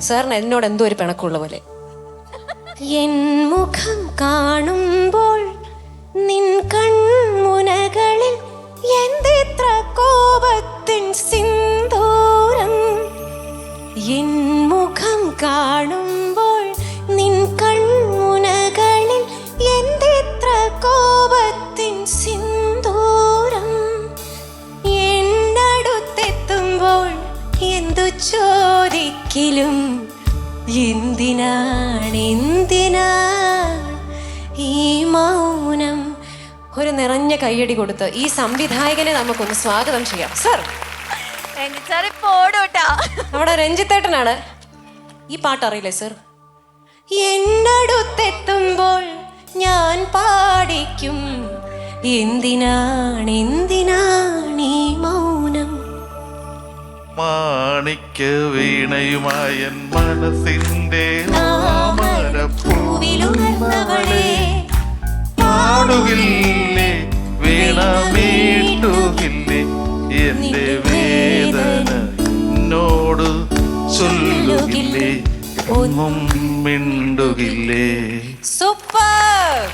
സാറിന് എന്നോട് എന്തോ ഒരു പിണക്കുള്ള പോലെ. എൻ മുഖം കാണുമ്പോൾ നിൻ കൺമുനകളിൽ എന്തെത്ര കോപത്തിൻ സിന്ദൂരം. എൻ മുഖം കാണുമ്പോൾ നിൻ കൺമുനകളിൽ എന്തെത്ര കോപത്തിൻ സിന്ദൂരം. എന്നടുത്തെത്തുമ്പോൾ എന്തു ചോദിക്കലും എന്തിനാ ഈ മൗനം. ഒരു നിറഞ്ഞ കയ്യടി കൊടുത്ത് ഈ സംവിധായകനെ നമുക്കൊന്ന് സ്വാഗതം ചെയ്യാം. സർ, നമ്മുടെ രഞ്ജിത്തേട്ടനാണ്. ഈ പാട്ട് അറിയില്ലേ സർ? എന്നടുത്തെത്തുമ്പോൾ ഞാൻ പാടിക്കും എന്തിനാണ് ഈ മൗനം. മാണിക്യ വീണയുമായ മനസ്സിന്റെ പൂവിലുണർന്നവളെ പാടുകില്ലേ വീണമീട്ടുകില്ലേ എന്റെ വേദന എന്നോട് ചൊല്ലുകില്ലേ ഒന്നും മിണ്ടുകില്ലേ. സൂപ്പർ.